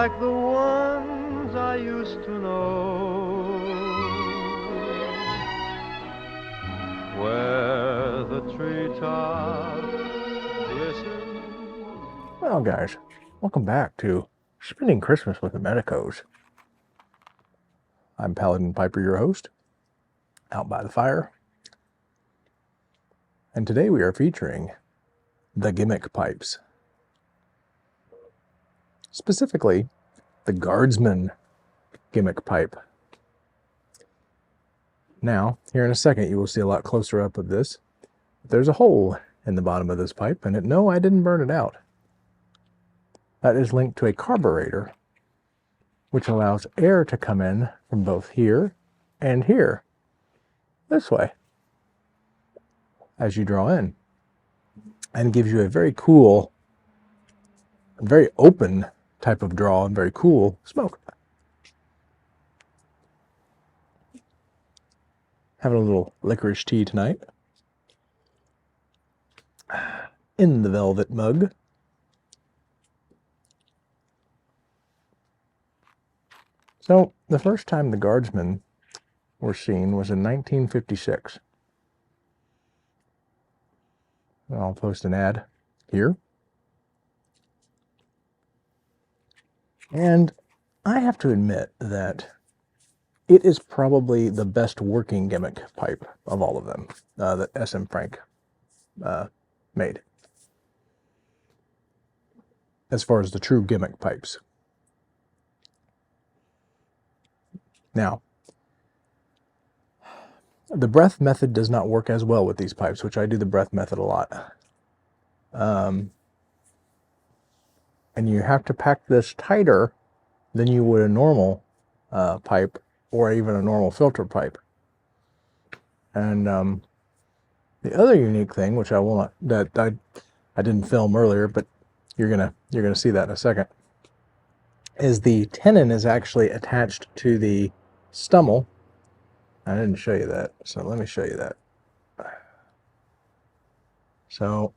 like the ones I used to know, where the treetops glisten. Well, guys, welcome back to Spending Christmas with the Medicos. I'm Paladin Piper, your host, out by the fire. And today we are featuring the gimmick pipes. Specifically, the Guardsman gimmick pipe. Now, here in a second, you will see a lot closer up of this. There's a hole in the bottom of this pipe, and no, I didn't burn it out. That is linked to a carburetor, which allows air to come in from both here and here, this way, as you draw in, and gives you a very cool, very open type of draw and very cool smoke. Having a little licorice tea tonight in the velvet mug. So the first time the Guardsmen were seen was in 1956. I'll post an ad here. And I have to admit that it is probably the best working gimmick pipe of all of them that SM Frank made, as far as the true gimmick pipes. Now, the breath method does not work as well with these pipes, which I do the breath method a lot. And you have to pack this tighter than you would a normal pipe or even a normal filter pipe. And the other unique thing, which I will not, that I didn't film earlier, but you're gonna see that in a second, is the tenon is actually attached to the stummel. I didn't show you that, so let me show you that. So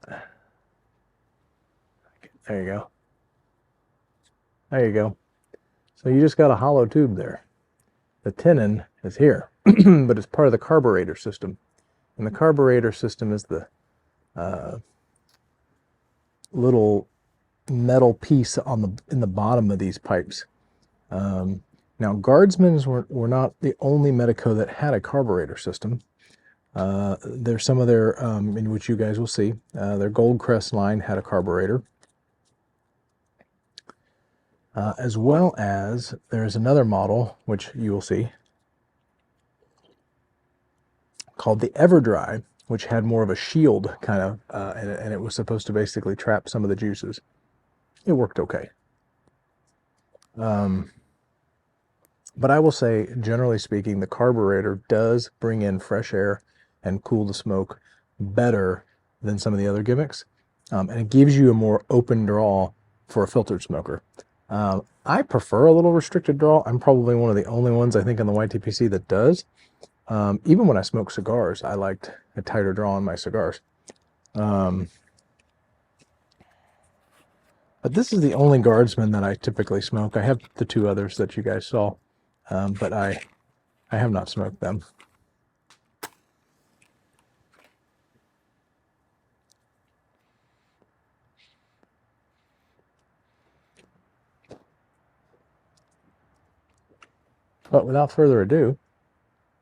there you go. There you go. So you just got a hollow tube there. The tenon is here, but it's part of the carburetor system. And the carburetor system is the little metal piece in the bottom of these pipes. Now, Guardsmen's were not the only Medico that had a carburetor system. There's some of their, in which you guys will see, their Goldcrest line had a carburetor. As well as there's another model, which you will see, called the Everdry, which had more of a shield kind of, and it was supposed to basically trap some of the juices. It worked okay. But I will say, generally speaking, the carburetor does bring in fresh air and cool the smoke better than some of the other gimmicks. And it gives you a more open draw for a filtered smoker. I prefer a little restricted draw. I'm probably one of the only ones, I think, in the YTPC that does. Even when I smoke cigars, I liked a tighter draw on my cigars. But this is the only Guardsman that I typically smoke. I have the two others that you guys saw, but I have not smoked them. But without further ado,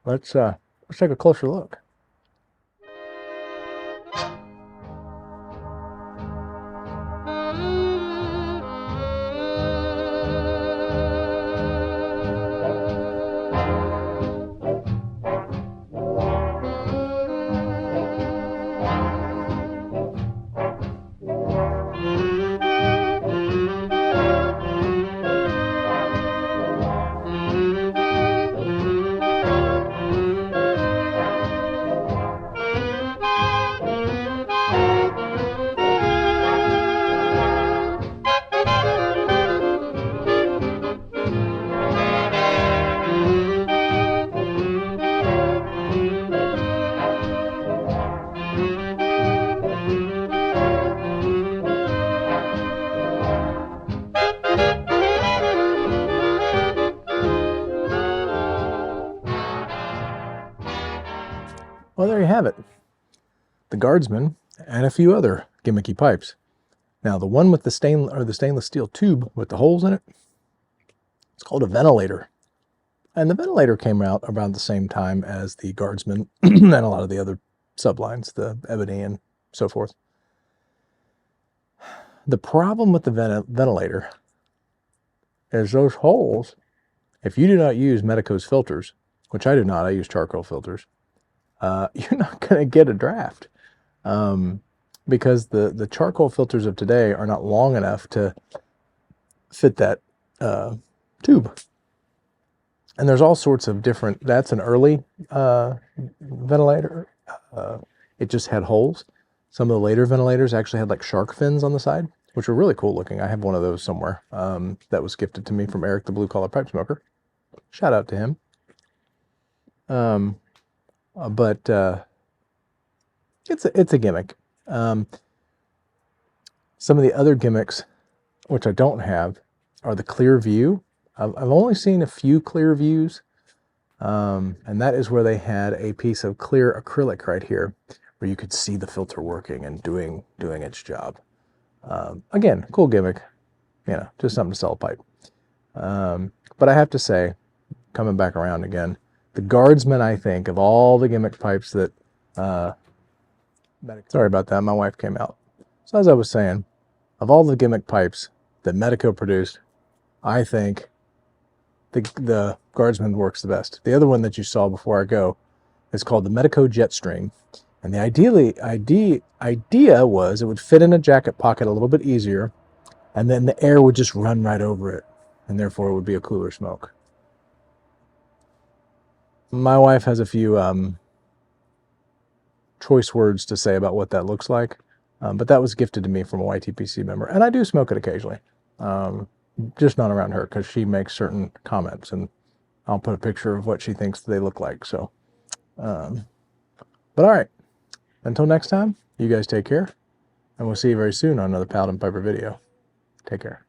let's take a closer look. Well, there you have it. The Guardsman and a few other gimmicky pipes. Now, the one with the stainless steel tube with the holes in it, it's called a ventilator. And the ventilator came out around the same time as the Guardsman and a lot of the other sublines, the Ebony and so forth. The problem with the ventilator is those holes, if you do not use Medicos filters, which I do not, I use charcoal filters, you're not going to get a draft. Because the charcoal filters of today are not long enough to fit that tube. And there's all sorts of different, that's an early ventilator. It just had holes. Some of the later ventilators actually had like shark fins on the side, which were really cool looking. I have one of those somewhere that was gifted to me from Eric, the blue collar pipe smoker. Shout out to him. But it's a gimmick. Some of the other gimmicks, which I don't have, are the clear view. I've only seen a few clear views, and that is where they had a piece of clear acrylic right here, where you could see the filter working and doing its job. Again, cool gimmick, just something to sell a pipe. But I have to say, coming back around again, the Guardsman, I think, of all the gimmick pipes that, sorry about that, my wife came out. So as I was saying, of all the gimmick pipes that Medico produced, I think the Guardsman works the best. The other one that you saw before I go is called the Medico Jetstream. And the idea was it would fit in a jacket pocket a little bit easier, and then the air would just run right over it, and therefore it would be a cooler smoke. My wife has a few choice words to say about what that looks like, but that was gifted to me from a YTPC member, and I do smoke it occasionally. Just not around her, because she makes certain comments, and I'll put a picture of what she thinks they look like. So, but all right, until next time, you guys take care, and we'll see you very soon on another Paladin Piper video. Take care.